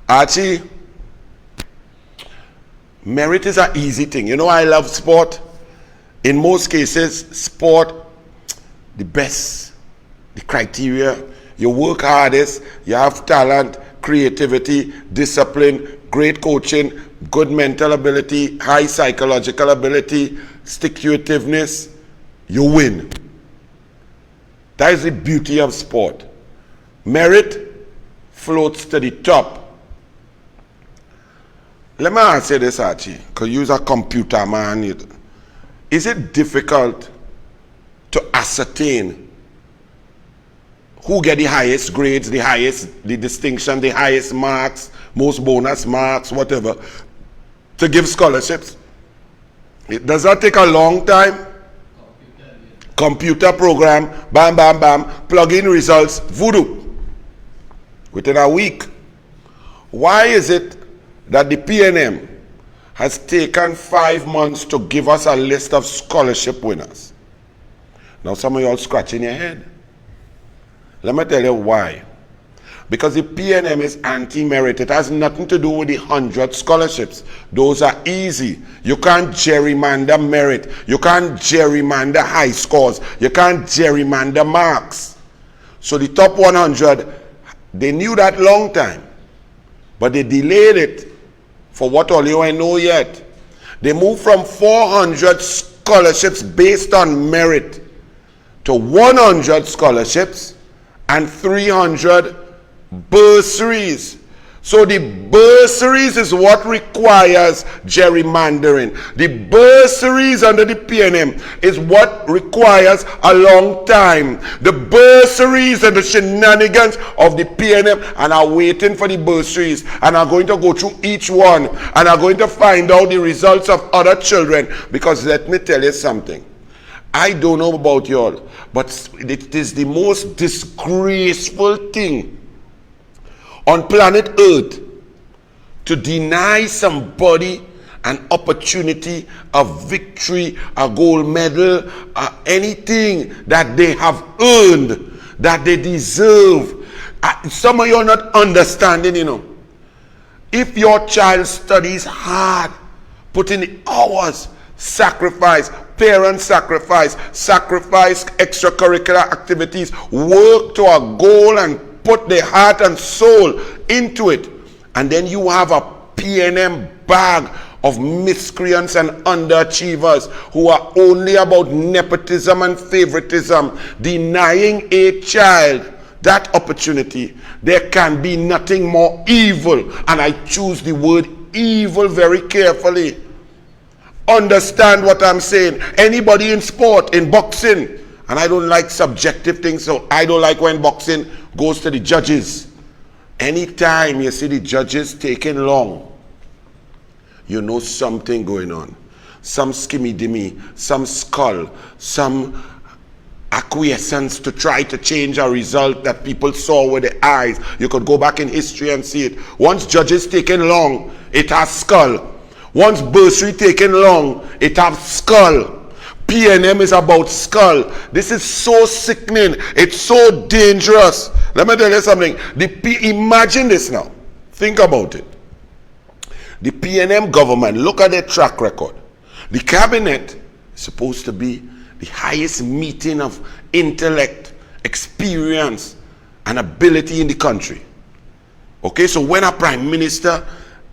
Archie, merit is an easy thing. You know, I love sport. In most cases, sport, the best, the criteria, you work hardest, you have talent, creativity, discipline, great coaching, good mental ability, high psychological ability, stick-to-itiveness, you win. That is the beauty of sport. Merit floats to the top. Let me ask you this, Archie, because you're a computer man. Is it difficult to ascertain who get the highest grades, the distinction, the highest marks, most bonus marks, whatever, to give scholarships? Does that take a long time? Computer program, bam, bam, bam, plug in results, voodoo, within a week. Why is it that the PNM has taken 5 months to give us a list of scholarship winners? Now some of y'all scratching your head. Let me tell you why. Because the PNM is anti-merit. It has nothing to do with the 100 scholarships. Those are easy. You can't gerrymander merit. You can't gerrymander high scores. You can't gerrymander marks. So the top 100, they knew that long time. But they delayed it for what all you ain't know yet. They moved from 400 scholarships based on merit to 100 scholarships and 300 bursaries. So the bursaries is what requires gerrymandering. The bursaries under the PNM is what requires a long time. The bursaries and the shenanigans of the PNM and are waiting for the bursaries and are going to go through each one and are going to find out the results of other children. Because let me tell you something. I don't know about y'all, but it is the most disgraceful thing on planet Earth to deny somebody an opportunity, a victory, a gold medal, anything that they have earned, that they deserve. Some of you are not understanding, you know. If your child studies hard, put in hours, sacrifice, parents sacrifice extracurricular activities, work to a goal and put their heart and soul into it, and then you have a PNM bag of miscreants and underachievers who are only about nepotism and favoritism, denying a child that opportunity. There can be nothing more evil, and I choose the word evil very carefully. Understand what I'm saying. Anybody in sport, in boxing, and I don't like subjective things, so I don't like when boxing goes to the judges. Anytime you see the judges taking long, you know something going on. Some skimmy-dimmy, some skull, some acquiescence to try to change a result that people saw with their eyes. You could go back in history and see it. Once judges taking long, it has skull. Once bursary taking long, it has skull. PNM is about skull. This is so sickening. It's so dangerous. Let me tell you something. Imagine this now. Think about it. The PNM government, look at their track record. The cabinet is supposed to be the highest meeting of intellect, experience, and ability in the country. Okay, so when a prime minister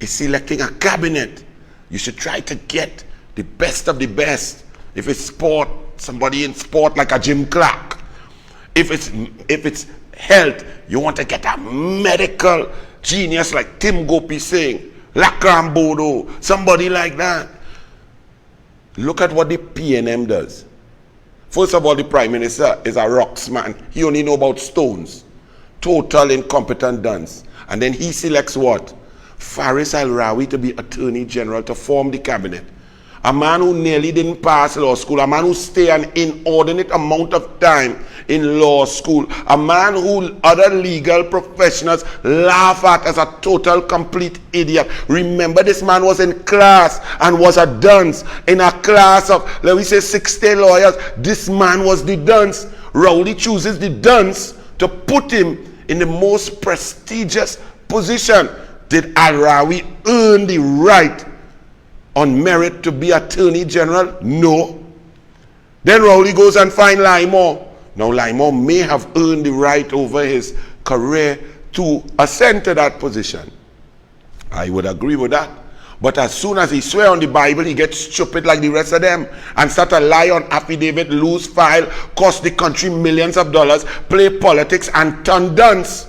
is selecting a cabinet, you should try to get the best of the best. If it's sport, somebody in sport like a Jim Clark. If it's health, you want to get a medical genius like Tim Gopi Singh, Lakram Bodo, somebody like that. Look at what the PNM does. First of all, the Prime Minister is a rocks man. He only knows about stones. Total incompetent dunce. And then he selects what? Faris Al-Rawi to be Attorney General to form the cabinet. A man who nearly didn't pass law school, a man who stayed an inordinate amount of time in law school, a man who other legal professionals laugh at as a total complete idiot. Remember, this man was in class and was a dunce. In a class of, let me say, 60 lawyers, this man was the dunce. Rowley chooses the dunce to put him in the most prestigious position. Did Al-Rawi earn the right on merit to be Attorney General? No. Then Rowley goes and finds Lymore. Now Lymore may have earned the right over his career to ascend to that position. I would agree with that. But as soon as he swear on the Bible, he gets stupid like the rest of them and start to lie on affidavit, lose file, cost the country millions of dollars, play politics and turn dunce.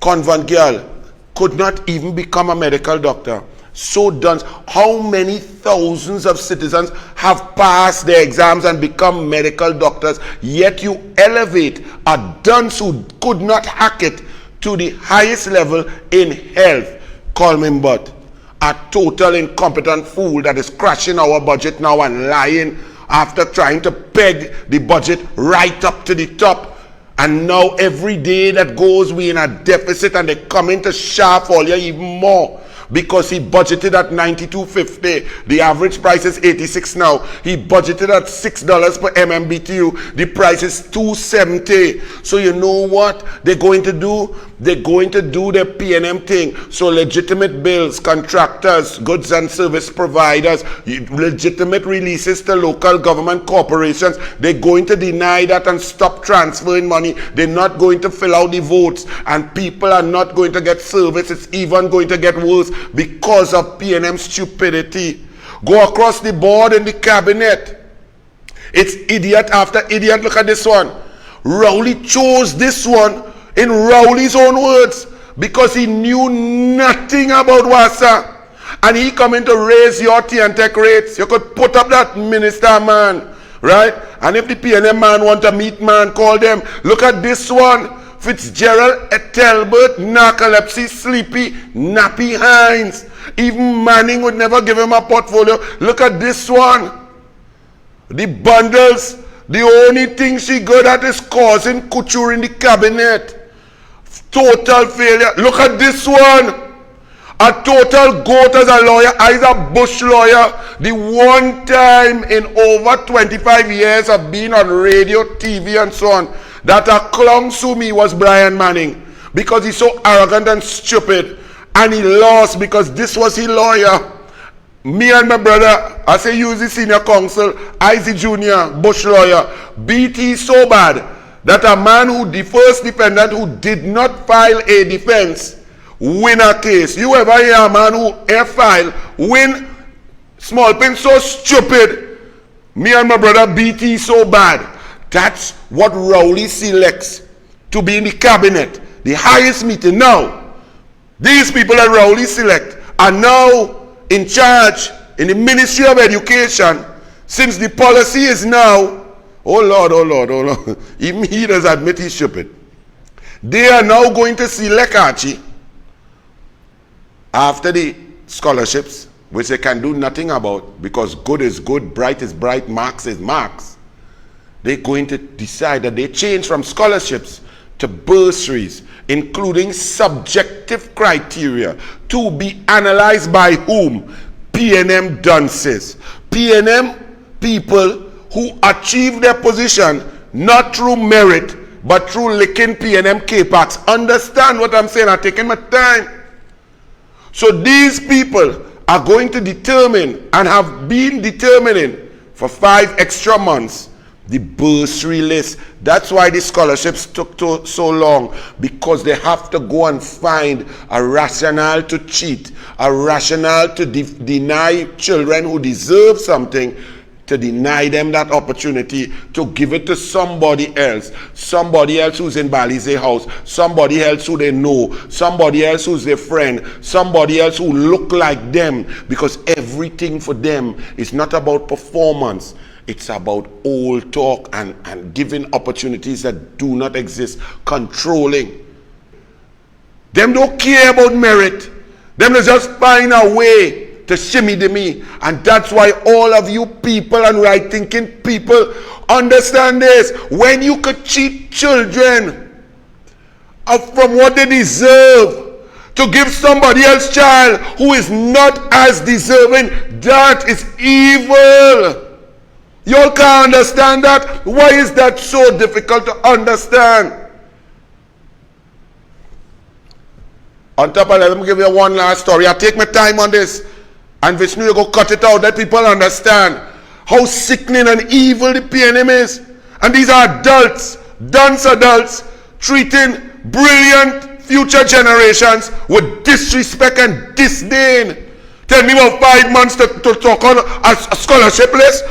Convent girl could not even become a medical doctor. So dunce. How many thousands of citizens have passed their exams and become medical doctors, yet you elevate a dunce who could not hack it to the highest level in health? Call me but a total incompetent fool that is crashing our budget now and lying after trying to peg the budget right up to the top. And now every day that goes we in a deficit, and they come in to shaft all you even more. Because he budgeted at $92.50. The average price is $86 now. He budgeted at $6 per MMBTU. The price is $2.70. So you know what they're going to do? They're going to do their PNM thing. So legitimate bills, contractors, goods and service providers, legitimate releases to local government corporations, they're going to deny that and stop transferring money. They're not going to fill out the votes, and people are not going to get service. It's even going to get worse because of PNM stupidity. Go across the board in the cabinet. It's idiot after idiot. Look at this one. Rowley chose this one in Rowley's own words because he knew nothing about WASA. And he coming to raise your T&Tech rates. You could put up that minister man, right? And if the PNM man want to meet man, call them. Look at this one. Fitzgerald, Ethelbert, narcolepsy, sleepy, nappy Hines. Even Manning would never give him a portfolio. Look at this one. The bundles, the only thing she good at is causing couture in the cabinet. Total failure. Look at this one. A total goat as a lawyer. I's a Bush lawyer. The one time in over 25 years of being on radio, TV and so on, that a clung to me was Brian Manning, because he's so arrogant and stupid, and he lost because this was his lawyer. Me and my brother, I say use the senior counsel, I's the junior Bush lawyer. BT so bad that a man who, the first defendant who did not file a defense, win a case. You ever hear a man who file, win? Small pin so stupid. Me and my brother BT so bad. That's what Rowley selects to be in the cabinet, the highest meeting. Now, these people that Rowley select are now in charge in the Ministry of Education, since the policy is now, oh Lord, oh Lord, oh Lord, even he does admit he's stupid. They are now going to select Archie after the scholarships, which they can do nothing about because good is good, bright is bright, marks is marks. They're going to decide that they change from scholarships to bursaries, including subjective criteria to be analyzed by whom? PNM dunces. PNM people who achieve their position not through merit, but through licking PNM K-Packs. Understand what I'm saying? I'm taking my time. So these people are going to determine and have been determining for 5 extra months the bursary list. That's why the scholarships took so long, because they have to go and find a rationale to cheat, a rationale to deny children who deserve something, to deny them that opportunity, to give it to somebody else who's in Balize house, somebody else who they know, somebody else who's their friend, somebody else who look like them, because everything for them is not about performance. It's about old talk and giving opportunities that do not exist, controlling. Them don't care about merit. Them just find a way to shimmy the me. And that's why all of you people and right thinking people understand this. When you could cheat children from what they deserve to give somebody else child who is not as deserving, that is evil. Y'all can't understand that? Why is that so difficult to understand? On top of that, let me give you one last story. I take my time on this. And Vishnu, you go cut it out. Let people understand how sickening and evil the PNM is. And these are adults, dunce adults, treating brilliant future generations with disrespect and disdain. Tell me about 5 months to talk on a scholarship list.